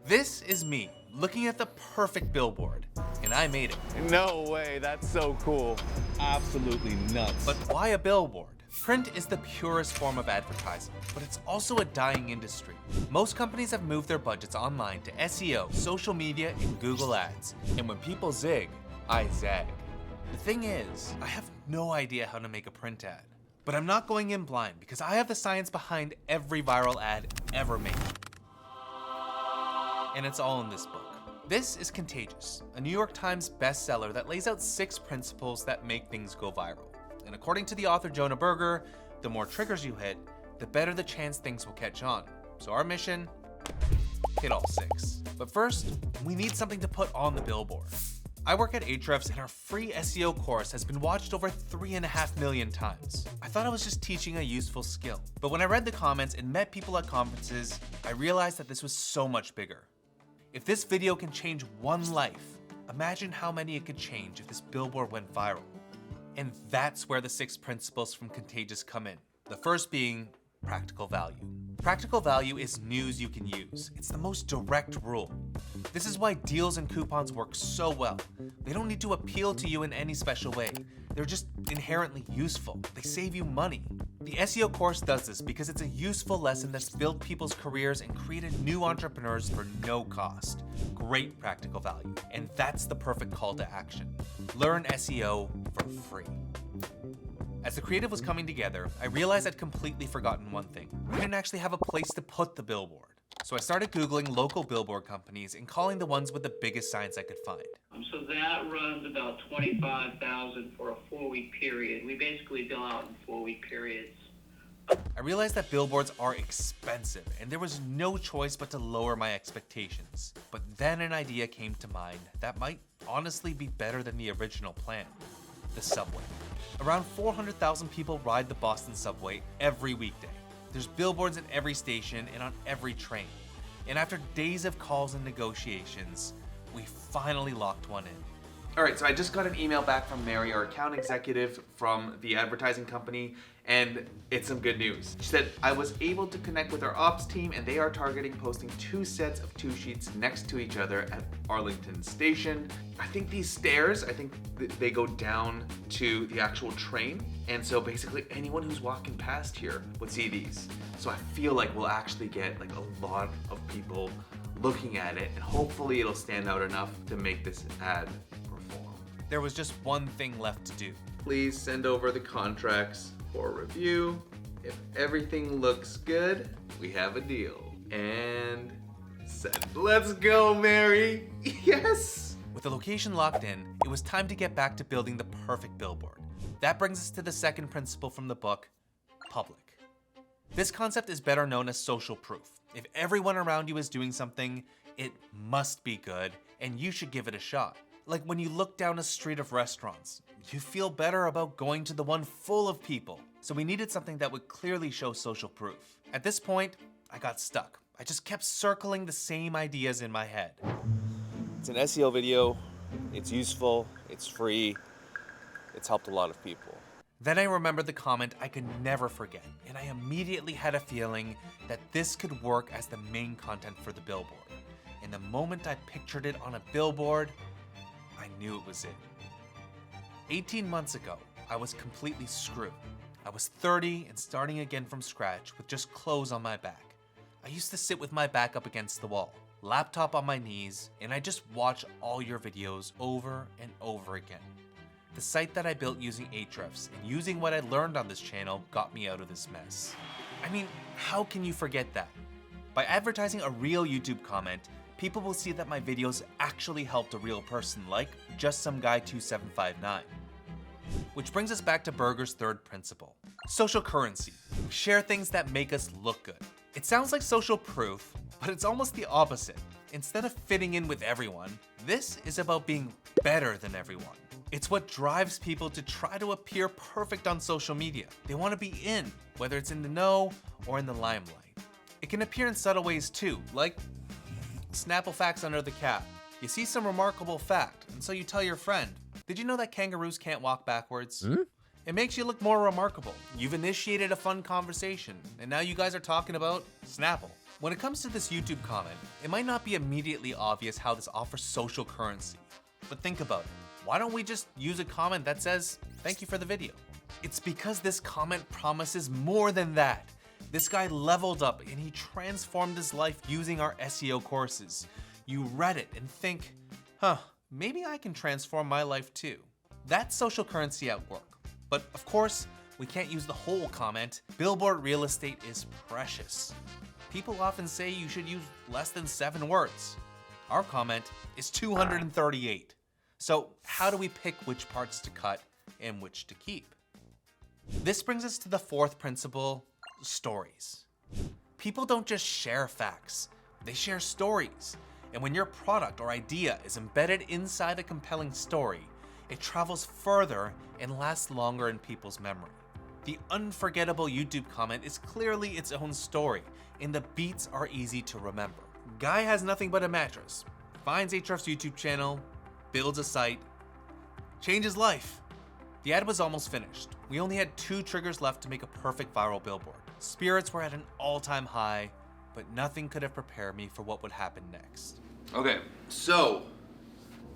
This is me looking at the perfect billboard, and I made it. No way, that's so cool. Absolutely nuts. But why a billboard? Print is the purest form of advertising, but it's also a dying industry. Most companies have moved their budgets online to SEO, social media, and Google Ads. And when people zig, I zag. The thing is, I have no idea how to make a print ad. But I'm not going in blind because I have the science behind every viral ad ever made. And it's all in this book. This is Contagious, a New York Times bestseller that lays out 6 principles that make things go viral. And according to the author Jonah Berger, the more triggers you hit, the better the chance things will catch on. So our mission, hit all 6. But first, we need something to put on the billboard. I work at Ahrefs and our free SEO course has been watched over 3.5 million times. I thought I was just teaching a useful skill. But when I read the comments and met people at conferences, I realized that this was so much bigger. If this video can change one life, imagine how many it could change if this billboard went viral. And that's where the 6 principles from Contagious come in. The first being practical value. Practical value is news you can use. It's the most direct rule. This is why deals and coupons work so well. They don't need to appeal to you in any special way. They're just inherently useful. They save you money. The SEO course does this because it's a useful lesson that's built people's careers and created new entrepreneurs for no cost. Great practical value. And that's the perfect call to action. Learn SEO for free. As the creative was coming together, I realized I'd completely forgotten one thing. We didn't actually have a place to put the billboard. So I started Googling local billboard companies and calling the ones with the biggest signs I could find. So that runs about $25,000 for a 4-week period. We basically bill out in 4-week periods. I realized that billboards are expensive and there was no choice but to lower my expectations. But then an idea came to mind that might honestly be better than the original plan. The subway. Around 400,000 people ride the Boston subway every weekday. There's billboards at every station and on every train. And after days of calls and negotiations, we finally locked one in. All right, so I just got an email back from Mary, our account executive from the advertising company, and it's some good news. She said I was able to connect with our ops team and they are targeting posting 2 sets of 2 sheets next to each other at Arlington Station. I think these stairs, they go down to the actual train. And so basically anyone who's walking past here would see these. So I feel like we'll actually get like a lot of people looking at it and hopefully it'll stand out enough to make this ad perform. There was just one thing left to do. Please send over the contracts for review. If everything looks good, we have a deal. And send. Let's go, Mary. Yes! With the location locked in, it was time to get back to building the perfect billboard. That brings us to the second principle from the book, public. This concept is better known as social proof. If everyone around you is doing something, it must be good, and you should give it a shot. Like when you look down a street of restaurants, you feel better about going to the one full of people. So we needed something that would clearly show social proof. At this point, I got stuck. I just kept circling the same ideas in my head. It's an SEO video, it's useful, it's free, it's helped a lot of people. Then I remembered the comment I could never forget, and I immediately had a feeling that this could work as the main content for the billboard. And the moment I pictured it on a billboard, I knew it was it. 18 months ago, I was completely screwed. I was 30 and starting again from scratch with just clothes on my back. I used to sit with my back up against the wall, laptop on my knees, and I just watch all your videos over and over again. The site that I built using Ahrefs and using what I learned on this channel got me out of this mess. I mean, how can you forget that? By advertising a real YouTube comment, people will see that my videos actually helped a real person like just some guy 2759. Which brings us back to Berger's third principle. Social currency. We share things that make us look good. It sounds like social proof, but it's almost the opposite. Instead of fitting in with everyone, this is about being better than everyone. It's what drives people to try to appear perfect on social media. They want to be in, whether it's in the know or in the limelight. It can appear in subtle ways too, like Snapple facts under the cap. You see some remarkable fact, and so you tell your friend, did you know that kangaroos can't walk backwards? It makes you look more remarkable. You've initiated a fun conversation, and now you guys are talking about Snapple. When it comes to this YouTube comment, it might not be immediately obvious how this offers social currency. But think about it. Why don't we just use a comment that says, "Thank you for the video"? It's because this comment promises more than that. This guy leveled up and he transformed his life using our SEO courses. You read it and think, maybe I can transform my life too. That's social currency at work. But of course, we can't use the whole comment. Billboard real estate is precious. People often say you should use less than 7 words. Our comment is 238. So how do we pick which parts to cut and which to keep? This brings us to the 4th principle, stories. People don't just share facts, they share stories. And when your product or idea is embedded inside a compelling story, it travels further and lasts longer in people's memory. The unforgettable YouTube comment is clearly its own story, and the beats are easy to remember. Guy has nothing but a mattress, finds Ahrefs' YouTube channel, builds a site, changes life. The ad was almost finished. We only had 2 triggers left to make a perfect viral billboard. Spirits were at an all-time high, but nothing could have prepared me for what would happen next. Okay, so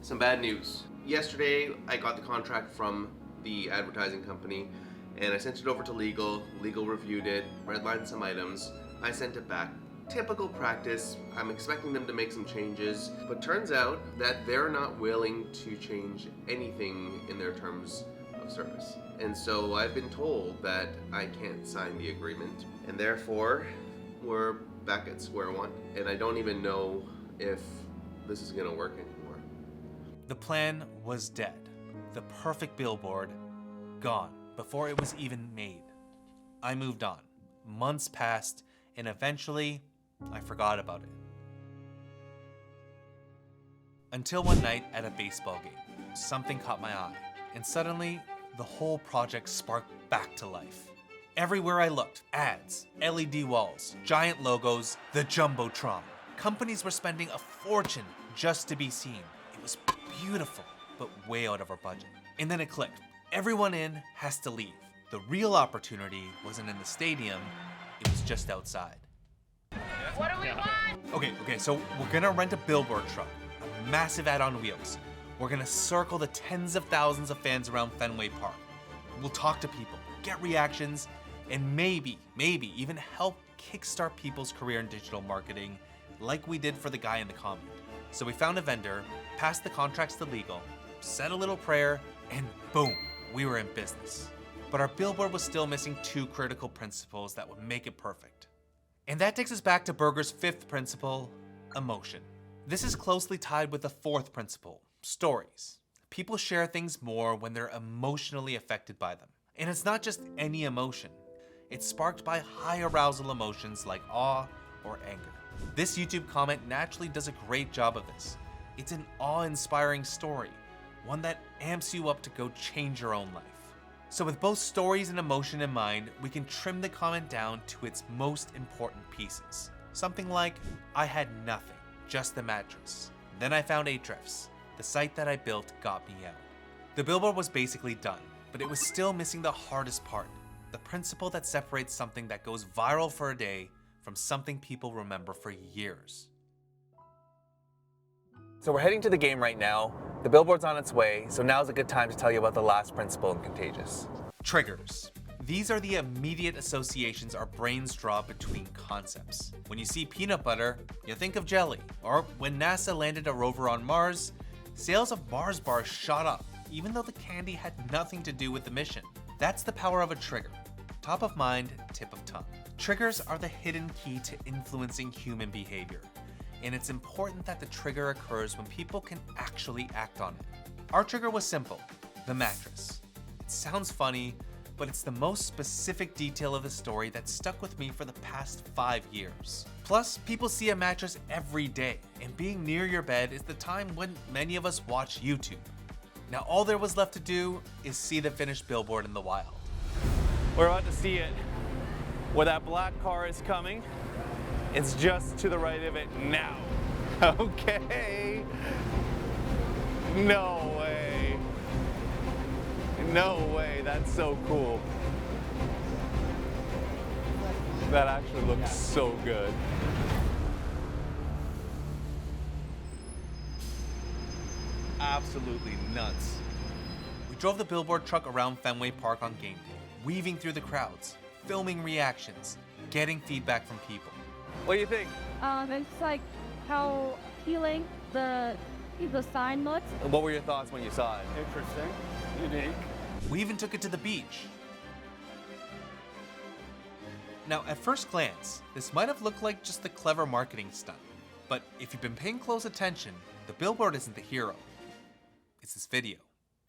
some bad news. Yesterday, I got the contract from the advertising company and I sent it over to legal. Legal reviewed it, redlined some items. I sent it back. Typical practice. I'm expecting them to make some changes, but turns out that they're not willing to change anything in their terms of service. And so I've been told that I can't sign the agreement, and therefore we're back at square one. And I don't even know if this is gonna work anymore. The plan was dead. The perfect billboard, gone before it was even made. I moved on. Months passed, and eventually, I forgot about it. Until one night at a baseball game, something caught my eye, and suddenly, the whole project sparked back to life. Everywhere I looked, ads, LED walls, giant logos, the Jumbotron. Companies were spending a fortune just to be seen. It was beautiful, but way out of our budget. And then it clicked. Everyone in has to leave. The real opportunity wasn't in the stadium, it was just outside. What do we want? Okay, so we're gonna rent a billboard truck, a massive ad on wheels. We're gonna circle the tens of thousands of fans around Fenway Park. We'll talk to people, get reactions, and maybe even help kickstart people's career in digital marketing like we did for the guy in the comment. So we found a vendor, passed the contracts to legal, said a little prayer, and boom, we were in business. But our billboard was still missing 2 critical principles that would make it perfect. And that takes us back to Berger's 5th principle, emotion. This is closely tied with the 4th principle, stories. People share things more when they're emotionally affected by them. And it's not just any emotion. It's sparked by high arousal emotions like awe or anger. This YouTube comment naturally does a great job of this. It's an awe-inspiring story, one that amps you up to go change your own life. So with both stories and emotion in mind, we can trim the comment down to its most important pieces. Something like, I had nothing, just the mattress. Then I found Ahrefs. The site that I built got me out. The billboard was basically done, but it was still missing the hardest part, the principle that separates something that goes viral for a day from something people remember for years. So we're heading to the game right now. The billboard's on its way, so now's a good time to tell you about the last principle in Contagious. Triggers. These are the immediate associations our brains draw between concepts. When you see peanut butter, you think of jelly. Or when NASA landed a rover on Mars, sales of Mars bars shot up, even though the candy had nothing to do with the mission. That's the power of a trigger. Top of mind, tip of tongue. Triggers are the hidden key to influencing human behavior. And it's important that the trigger occurs when people can actually act on it. Our trigger was simple, the mattress. It sounds funny, but it's the most specific detail of the story that stuck with me for the past 5 years. Plus, people see a mattress every day, and being near your bed is the time when many of us watch YouTube. Now all there was left to do is see the finished billboard in the wild. We're about to see it. Where that black car is coming, it's just to the right of it now. Okay. No way. No way, that's so cool. That actually looks so good. absolutely nuts. We drove the Billboard truck around Fenway Park on game day, weaving through the crowds, filming reactions, getting feedback from people. What do you think? It's like how appealing the sign looks. What were your thoughts when you saw it? Interesting, unique. We even took it to the beach. Now, at first glance, this might have looked like just a clever marketing stunt. But if you've been paying close attention, the Billboard isn't the hero. It's this video.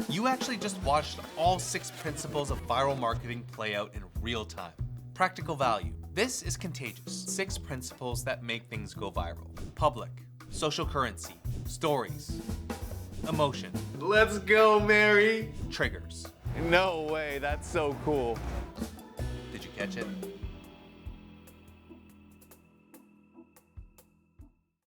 You actually just watched all 6 principles of viral marketing play out in real time. Practical value. This is Contagious. 6 principles that make things go viral. Public, social currency, stories, emotion, Let's go, Mary. triggers. No way, that's so cool. Did you catch it?